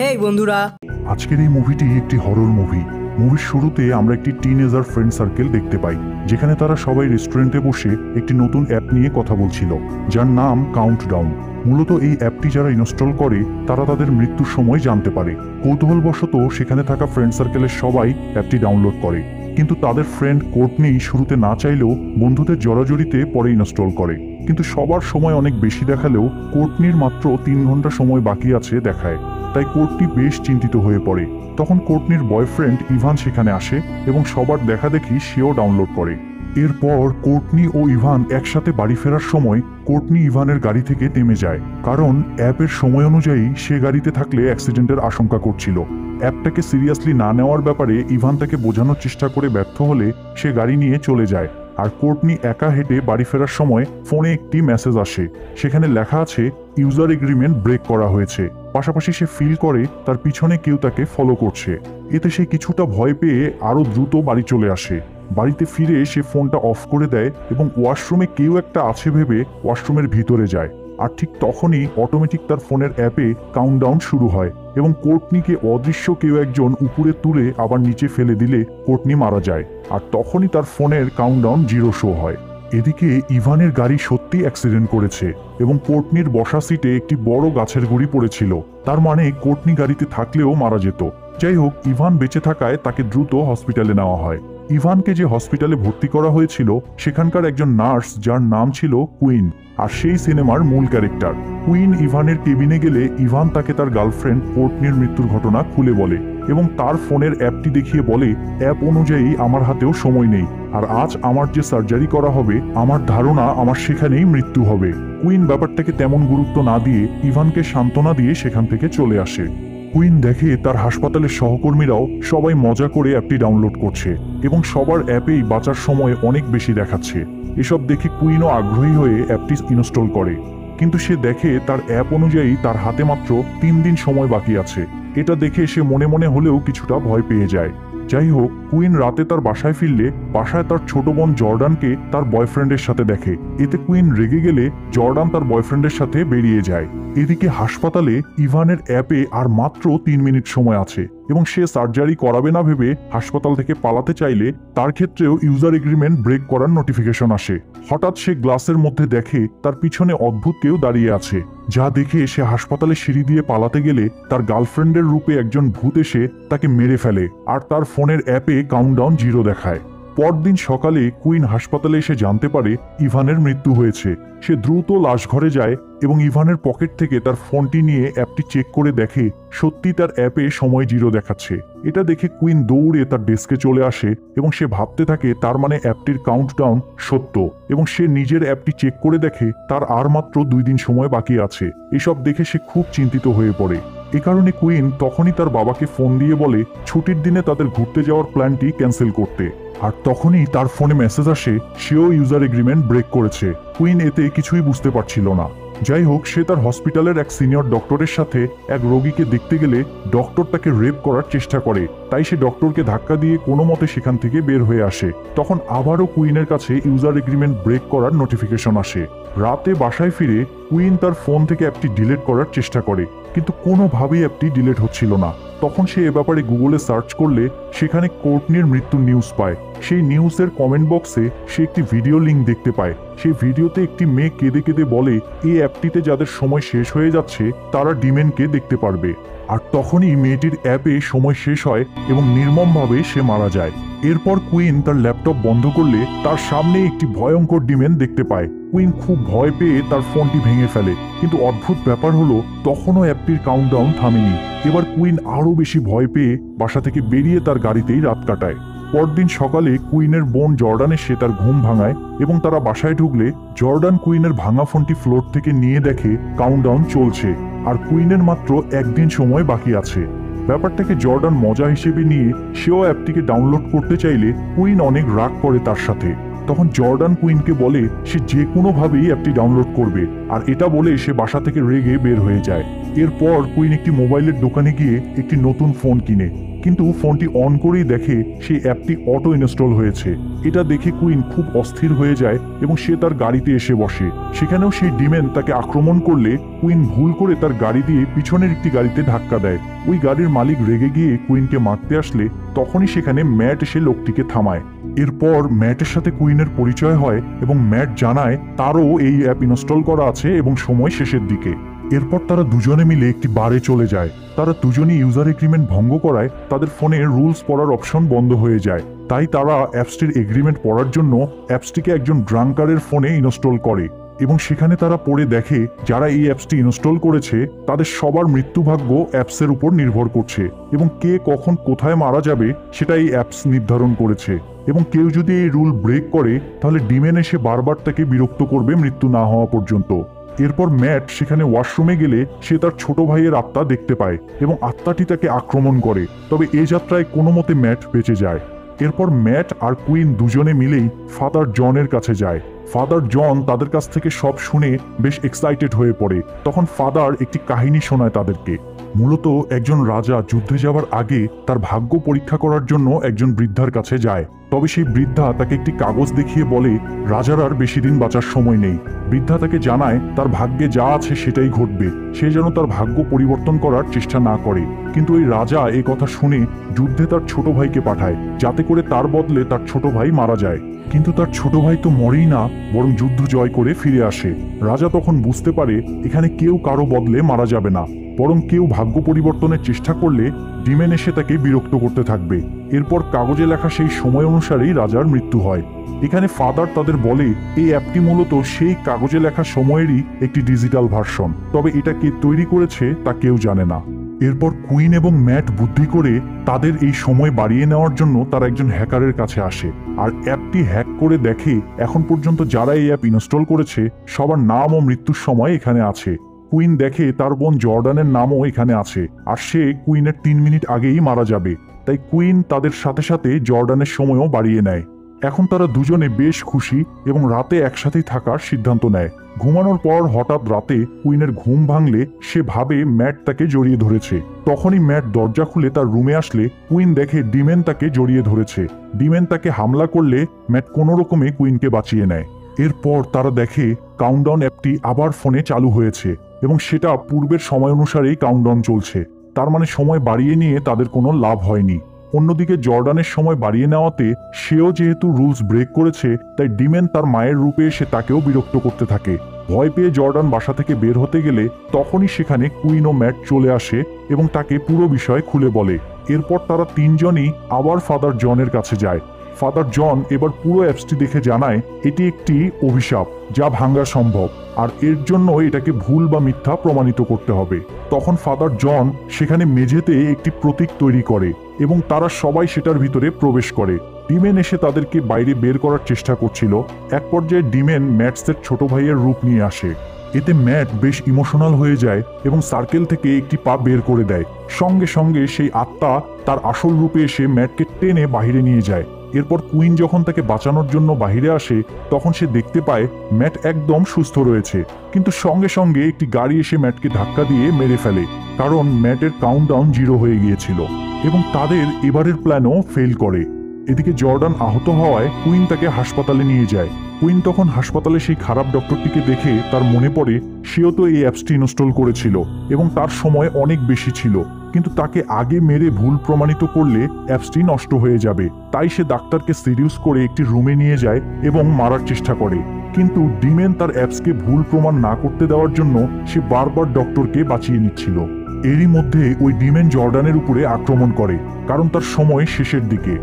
হেই বন্ধুরা, আজকের এই মুভিটি একটি হরর মুভি। মুভির শুরুতে আমরা একটি টিনেজার ফ্রেন্ড সার্কেল দেখতে পাই, যেখানে তারা সবাই রেস্টুরেন্টে বসে একটি নতুন অ্যাপ নিয়ে কথা বলছিল, যার নাম কাউন্টডাউন। মূলত এই অ্যাপটি যারা ইনস্টল করে তারা তাদের মৃত্যুর সময় জানতে পারে। কৌতূহলবশত সেখানে থাকা ফ্রেন্ড সার্কেলের সবাই অ্যাপটি ডাউনলোড করে, কিন্তু তাদের ফ্রেন্ড কোর্টনি শুরুতে না চাইলেও বন্ধুদের জড়াজড়িতে পরে ইনস্টল করে। কিন্তু সবার সময় অনেক বেশি দেখালেও কোর্টনির মাত্র 3 ঘন্টা সময় বাকি আছে দেখায়। তাই কোর্টনি বেশ চিন্তিত হয়ে পড়ে। তখন কোর্টনির বয়ফ্রেন্ড ইভান সেখানে আসে এবং সবার দেখা দেখি সেও ডাউনলোড করে। এরপর কোর্টনি ও ইভান একসাথে বাড়ি ফেরার সময় কোর্টনি ইভানের গাড়ি থেকে নেমে যায়, কারণ অ্যাপের সময় অনুযায়ী সে গাড়িতে থাকলে অ্যাক্সিডেন্টের আশঙ্কা করছিল। অ্যাপটাকে সিরিয়াসলি না নেওয়ার ব্যাপারে ইভান তাকে বোঝানোর চেষ্টা করে ব্যর্থ হলে সে গাড়ি নিয়ে চলে যায়। আর কোর্টনি একা হেঁটে বাড়ি ফেরার সময় ফোনে একটি মেসেজ আসে, সেখানে লেখা আছে ইউজার এগ্রিমেন্ট ব্রেক করা হয়েছে। পাশাপাশি সে ফিল করে তার পিছনে কেউ তাকে ফলো করছে। এতে সে কিছুটা ভয় পেয়ে আরো দ্রুত বাড়ি চলে আসে। বাড়িতে ফিরে সে ফোনটা অফ করে দেয় এবং ওয়াশরুমে কেউ একটা আছে ভেবে ওয়াশরুমের ভিতরে যায়। আর ঠিক তখনই অটোমেটিক তার ফোনের অ্যাপে কাউন্টডাউন শুরু হয় এবং কোর্টনিকে অদৃশ্য কেউ একজন উপরে তুলে আবার নিচে ফেলে দিলে কোর্টনি মারা যায়। আর তখনই তার ফোনের কাউন্টডাউন 0 শো হয়। এদিকে ইভানের গাড়ি সত্যি অ্যাক্সিডেন্ট করেছে এবং কোর্টনির বসা সিটে একটি বড় গাছের গুঁড়ি পড়েছিল। তার মানে কোর্টনি গাড়িতে থাকলেও মারা যেত। যাই হোক, ইভান বেঁচে থাকায় তাকে দ্রুত হসপিটালে নেওয়া হয়। ইভানকে যে হসপিটালে ভর্তি করা হয়েছিল সেখানকার একজন নার্স, যার নাম ছিল কুইন, আর সেই সিনেমার মূল ক্যারেক্টার। কুইন ইভানের কেবিনে গেলে ইভান তাকে তার গার্লফ্রেন্ড কোর্টনির মৃত্যুর ঘটনা খুলে বলে এবং তার ফোনের অ্যাপটি দেখিয়ে বলে, অ্যাপ অনুযায়ী আমার হাতেও সময় নেই, আর আজ আমার যে সার্জারি করা হবে আমার ধারণা আমার সেখানেই মৃত্যু হবে। কুইন ব্যাপারটাকে তেমন গুরুত্ব না দিয়ে ইভানকে সান্ত্বনা দিয়ে সেখান থেকে চলে আসে। কুইন দেখে তার হাসপাতালের সহকর্মীরাও সবাই মজা করে অ্যাপটি ডাউনলোড করছে এবং সবার অ্যাপেই বাঁচার সময় অনেক বেশি দেখাচ্ছে। এসব দেখে কুইনও আগ্রহী হয়ে অ্যাপটি ইনস্টল করে, কিন্তু সে দেখে তার অ্যাপ অনুযায়ী তার হাতে মাত্র 3 দিন সময় বাকি আছে। এটা দেখে সে মনে মনে হলেও কিছুটা ভয় পেয়ে যায়। যাই হোক, কুইন রাতে তার বাসায় ফিরলে বাসায় তার ছোট বোন জর্ডানকে তার বয়ফ্রেন্ডের সাথে দেখে। এতে কুইন রেগে গেলে জর্ডান তার বয়ফ্রেন্ডের সাথে বেরিয়ে যায়। এদিকে হাসপাতালে ইভানের অ্যাপে আর মাত্র 3 মিনিট সময় আছে এবং সে সার্জারি করাবে না ভেবে হাসপাতাল থেকে পালাতে চাইলে তার ক্ষেত্রেও ইউজার এগ্রিমেন্ট ব্রেক করার নোটিফিকেশন আসে। হঠাৎ সে গ্লাসের মধ্যে দেখে তার পিছনে অদ্ভুত কেউ দাঁড়িয়ে আছে, যা দেখে সে হাসপাতালে সিঁড়ি দিয়ে পালাতে গেলে তার গার্লফ্রেন্ডের রূপে একজন ভূত এসে তাকে মেরে ফেলে আর তার ফোনের অ্যাপে কাউন্টডাউন 0 দেখায়। পরদিন সকালে কুইন হাসপাতালে এসে জানতে পারে ইভানের মৃত্যু হয়েছে। সে দ্রুত লাশ ঘরে যায় এবং ইভানের পকেট থেকে তার ফোনটি নিয়ে অ্যাপটি চেক করে দেখে সত্যি তার অ্যাপে সময় 0 দেখাচ্ছে। এটা দেখে কুইন দৌড়ে তার ডেস্কে চলে আসে এবং সে ভাবতে থাকে তার মানে অ্যাপটির কাউন্টডাউন সত্য, এবং সে নিজের অ্যাপটি চেক করে দেখে তার আর মাত্র 2 দিন সময় বাকি আছে। এসব দেখে সে খুব চিন্তিত হয়ে পড়ে। এ কারণে কুইন তখনই তার বাবাকে ফোন দিয়ে বলে ছুটির দিনে তাদের ঘুরতে যাওয়ার প্ল্যানটি ক্যান্সেল করতে। আর তখনই তার ফোনে মেসেজ আসে সেও ইউজার এগ্রিমেন্ট ব্রেক করেছে। কুইন এতে কিছুই বুঝতে পারছিল না। যাই হোক, সে তার হসপিটালের এক সিনিয়র ডক্টরের সাথে এক রোগীকে দেখতে গেলে ডক্টর তাকে রেপ করার চেষ্টা করে, তাই সে ডক্টরকে ধাক্কা দিয়ে কোনো মতে সেখান থেকে বের হয়ে আসে। তখন আবারও কুইনের কাছে ইউজার এগ্রিমেন্ট ব্রেক করার নোটিফিকেশন আসে। রাতে বাসায় ফিরে কুইন তার ফোন থেকে অ্যাপটি ডিলিট করার চেষ্টা করে, কিন্তু কোনোভাবেই অ্যাপটি ডিলিট হচ্ছিল না। তখন সে এ ব্যাপারে গুগলে সার্চ করলে সেখানে কোর্টনির মৃত্যুর নিউজ পায়। সেই নিউজের কমেন্ট বক্সে সে একটি ভিডিও লিঙ্ক দেখতে পায়। সেই ভিডিওতে একটি মেয়ে কেঁদে কেঁদে বলে এই অ্যাপটিতে যাদের সময় শেষ হয়ে যাচ্ছে তারা ডিমেনকে দেখতে পারবে। আর তখনই মেয়েটির অ্যাপে সময় শেষ হয় এবং নির্মমভাবে সে মারা যায়। এরপর কুইন তার ল্যাপটপ বন্ধ করলে তার সামনে একটি ভয়ঙ্কর ডিমেন দেখতে পায়। কুইন খুব ভয় পেয়ে তার ফোনটি ভেঙে ফেলে, কিন্তু অদ্ভুত ব্যাপার হলো তখনও অ্যাপটির কাউন্টডাউন থামেনি। এবার কুইন আরও বেশি ভয় পেয়ে বাসা থেকে বেরিয়ে তার গাড়িতেই রাত কাটায়। পরদিন সকালে কুইনের বোন জর্ডান এসে তার ঘুম ভাঙায় এবং তারা বাসায় ঢুকলে জর্ডান কুইনের ভাঙা ফোনটি ফ্লোর থেকে নিয়ে দেখে কাউন্টডাউন চলছে আর কুইনের মাত্র 1 দিন সময় বাকি আছে। ব্যাপারটাকে জর্ডান মজা হিসেবে নিয়ে সেও অ্যাপটিকে ডাউনলোড করতে চাইলে কুইন অনেক রাগ করে তার সাথে। তখন জর্ডান কুইনকে বলে সে যে কোনোভাবেই অ্যাপটি ডাউনলোড করবে, আর এটা বলে সে বাসা থেকে রেগে বের হয়ে যায়। এরপর কুইন একটি মোবাইলের দোকানে গিয়ে একটি নতুন ফোন কিনে, কিন্তু ফোনটি অন করেই দেখে সেই অ্যাপটি অটো ইনস্টল হয়েছে। এটা দেখে কুইন খুব অস্থির হয়ে যায় এবং সে তার গাড়িতে এসে বসে। সেখানেও সেই ডিমেন তাকে আক্রমণ করলে কুইন ভুল করে তার গাড়ি দিয়ে পিছনের একটি গাড়িতে ধাক্কা দেয়। ওই গাড়ির মালিক রেগে গিয়ে কুইনকে মারতে আসলে তখনই সেখানে ম্যাট এসে লোকটিকে থামায়। এরপর ম্যাটের সাথে কুইনের পরিচয় হয় এবং ম্যাট জানায় তারও এই অ্যাপ ইনস্টল করা আছে এবং সময় শেষের দিকে। এরপর তারা দুজনে মিলে একটি বারে চলে যায়। তারা দুজনই ইউজার এগ্রিমেন্ট ভঙ্গ করায় তাদের ফোনে রুলস পড়ার অপশন বন্ধ হয়ে যায়। তাই তারা অ্যাপসটির এগ্রিমেন্ট পড়ার জন্য অ্যাপসটিকে একজন ড্রাঙ্কারের ফোনে ইনস্টল করে এবং সেখানে তারা পড়ে দেখে যারা এই অ্যাপসটি ইনস্টল করেছে তাদের সবার মৃত্যুভাগ্য অ্যাপসের উপর নির্ভর করছে এবং কে কখন কোথায় মারা যাবে সেটা এই অ্যাপস নির্ধারণ করেছে। এবং কেউ যদি এই রুল ব্রেক করে তাহলে ডিমেন এসে বারবার তাকে বিরক্ত করবে মৃত্যু না হওয়া পর্যন্ত। এরপর ম্যাট সেখানে ওয়াশরুমে গেলে সে তার ছোট ভাইয়ের আত্মা দেখতে পায় এবং আত্মাটি তাকে আক্রমণ করে, তবে এ যাত্রায় কোনো মতে ম্যাট বেঁচে যায়। এরপর ম্যাট আর কুইন দুজনে মিলেই ফাদার জনের কাছে যায়। ফাদার জন তাদের কাছ থেকে সব শুনে বেশ এক্সাইটেড হয়ে পড়ে। তখন ফাদার একটি কাহিনী শোনায় তাদেরকে। মূলত একজন রাজা যুদ্ধে যাওয়ার আগে তার ভাগ্য পরীক্ষা করার জন্য একজন বৃদ্ধার কাছে যায়। তবে সেই বৃদ্ধা তাকে একটি কাগজ দেখিয়ে বলে রাজার আর বেশি দিন বাঁচার সময় নেই। বৃদ্ধা তাকে জানায় তার ভাগ্যে যা আছে সেটাই ঘটবে, সে যেন তার ভাগ্য পরিবর্তন করার চেষ্টা না করে। কিন্তু ওই রাজা এই কথা শুনে যুদ্ধে তার ছোট ভাইকে পাঠায় যাতে করে তার বদলে তার ছোট ভাই মারা যায়। কিন্তু তার ছোট ভাই তো মরেই না, বরং যুদ্ধ জয় করে ফিরে আসে। রাজা তখন বুঝতে পারে এখানে কেউ কারো বদলে মারা যাবে না, বরং কেউ ভাগ্য পরিবর্তনের চেষ্টা করলে ডিমেন এসে তাকে বিরক্ত করতে থাকবে। এরপর কাগজে লেখা সেই সময় অনুসারেই রাজার মৃত্যু হয়। এখানে ফাদার তাদের বলে এই অ্যাপটি মূলত সেই কাগজে লেখা সময়েরই একটি ডিজিটাল ভার্সন, তবে এটা কে তৈরি করেছে তা কেউ জানে না। এরপর কুইন এবং ম্যাট বুদ্ধি করে তাদের এই সময় বাড়িয়ে নেওয়ার জন্য তারা একজন হ্যাকারের কাছে আসে আর অ্যাপটি হ্যাক করে দেখে এখন পর্যন্ত যারা এই অ্যাপ ইনস্টল করেছে সবার নাম ও মৃত্যুর সময় এখানে আছে। কুইন দেখে তার বোন জর্ডানের নামও এখানে আছে আর সে কুইনের 3 মিনিট আগেই মারা যাবে। তাই কুইন তাদের সাথে সাথে জর্ডানের সময়ও বাড়িয়ে নেয়। এখন তারা দুজনে বেশ খুশি এবং রাতে একসাথেই থাকার সিদ্ধান্ত নেয়। ঘুমানোর পর হঠাৎ রাতে কুইনের ঘুম ভাঙলে সে ভাবে ম্যাট তাকে জড়িয়ে ধরেছে। তখনই ম্যাট দরজা খুলে তার রুমে আসলে কুইন দেখে ডিমেন তাকে জড়িয়ে ধরেছে। ডিমেন তাকে হামলা করলে ম্যাট কোনো রকমে কুইনকে বাঁচিয়ে নেয়। এরপর তারা দেখে কাউন্টডাউন অ্যাপটি আবার ফোনে চালু হয়েছে এবং সেটা পূর্বের সময় অনুসারেই কাউন্টডাউন চলছে। তার মানে সময় বাড়িয়ে নিয়ে তাদের কোনো লাভ হয়নি। অন্যদিকে জর্ডানের সময় বাড়িয়ে নেওয়াতে সেও যেহেতু রুলস ব্রেক করেছে তাই ডিমেন তার মায়ের রূপে এসে তাকেও বিরক্ত করতে থাকে। ভয় পেয়ে জর্ডান বাসা থেকে বের হতে গেলে তখনই সেখানে কুইন ও ম্যাট চলে আসে এবং তাকে পুরো বিষয় খুলে বলে। এরপর তারা তিনজনই আবার ফাদার জনের কাছে যায়। ফাদার জন এবার পুরো অ্যাপসটি দেখে জানায় এটি একটি অভিশাপ যা ভাঙা সম্ভব আর এর জন্য এটাকে ভুল বা মিথ্যা প্রমাণিত করতে হবে। তখন ফাদার জন সেখানে মেঝেতে একটি প্রতীক তৈরি করে এবং তারা সবাই সেটার ভিতরে প্রবেশ করে। ডিমেন এসে তাদেরকে বাইরে বের করার চেষ্টা করছিল। এক পর্যায়ে ডিমেন ম্যাটসের ছোট ভাইয়ের রূপ নিয়ে আসে। এতে ম্যাট বেশ ইমোশনাল হয়ে যায় এবং সার্কেল থেকে একটি পা বের করে দেয়। সঙ্গে সঙ্গে সেই আত্মা তার আসল রূপে এসে ম্যাটকে টেনে বাহিরে নিয়ে যায়। এরপর কুইন যখন তাকে বাঁচানোর জন্য বাহিরে আসে তখন সে দেখতে পায় ম্যাট একদম সুস্থ রয়েছে, কিন্তু সঙ্গে সঙ্গে একটি গাড়ি এসে ম্যাটকে ধাক্কা দিয়ে মেরে ফেলে, কারণ ম্যাটের কাউন্টডাউন 0 হয়ে গিয়েছিল এবং তাদের এবারের প্ল্যানও ফেল করে। এদিকে জর্ডান আহত হওয়ায় কুইন তাকে হাসপাতালে নিয়ে যায়। কুইন তখন হাসপাতালে সেই খারাপ ডক্টরটিকে দেখে তার মনে পড়ে সেও তো এই অ্যাপসটি ইনস্টল করেছিল এবং তার সময় অনেক বেশি ছিল, কিন্তু তাকে আগে মেরে ভুল প্রমাণিত করলে অ্যাপসটি নষ্ট হয়ে যাবে। তাই সে ডাক্তারকে সিরিয়াস করে একটি রুমে নিয়ে যায় এবং মারার চেষ্টা করে। কিন্তু ডিমেন তার অ্যাপসকে ভুল প্রমাণ না করতে দেওয়ার জন্য সে বারবার ডক্টরকে বাঁচিয়ে নিচ্ছিল। এরই মধ্যে ওই ডিমেন জর্ডানের উপরে আক্রমণ করে, কারণ তার সময় শেষের দিকে।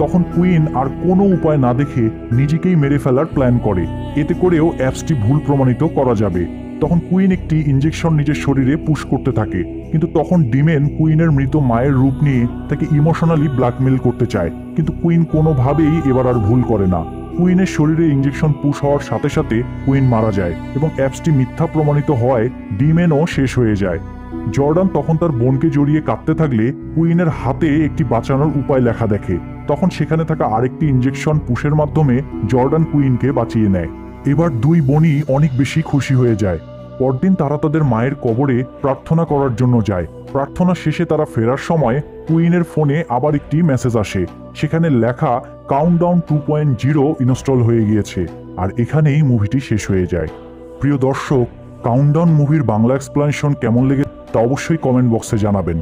তখন কুইন আর কোনো উপায় না দেখে নিজেকেই মেরে ফেলার প্ল্যান করে, এতে করেও অ্যাপসটি ভুল প্রমাণিত করা যাবে। তখন কুইন একটি ইনজেকশন নিজের শরীরে পুশ করতে থাকে, কিন্তু তখন ডিমেন কুইনের মৃত মায়ের রূপ নিয়ে তাকে ইমোশনালি ব্ল্যাকমেল করতে চায়, কিন্তু কুইন কোনোভাবেই এবার আর ভুল করে না। কুইনের শরীরে ইনজেকশন পুশ হওয়ার সাথে সাথে কুইন মারা যায় এবং অ্যাপসটি মিথ্যা প্রমাণিত হওয়ায় ডিমেনও শেষ হয়ে যায়। জর্ডান তখন তার বোনকে জড়িয়ে কাঁদতে থাকলে কুইনের হাতে একটি বাঁচানোর উপায় লেখা দেখে। তখন সেখানে থাকা আরেকটি ইনজেকশন পুশের মাধ্যমে জর্ডান কুইনকে বাঁচিয়ে নেয়। এবার দুই বোনই অনেক বেশি খুশি হয়ে যায়। পরদিন তারা তাদের মায়ের কবরে প্রার্থনা করার জন্য যায়। প্রার্থনা শেষে তারা ফেরার সময় কুইনের ফোনে আবার একটি মেসেজ আসে, সেখানে লেখা কাউন্টডাউন 2.0 ইনস্টল হয়ে গিয়েছে। আর এখানেই মুভিটি শেষ হয়ে যায়। প্রিয় দর্শক, কাউন্টডাউন মুভির বাংলা এক্সপ্লেনেশন কেমন লেগে তা অবশ্যই কমেন্ট বক্সে জানাবেন।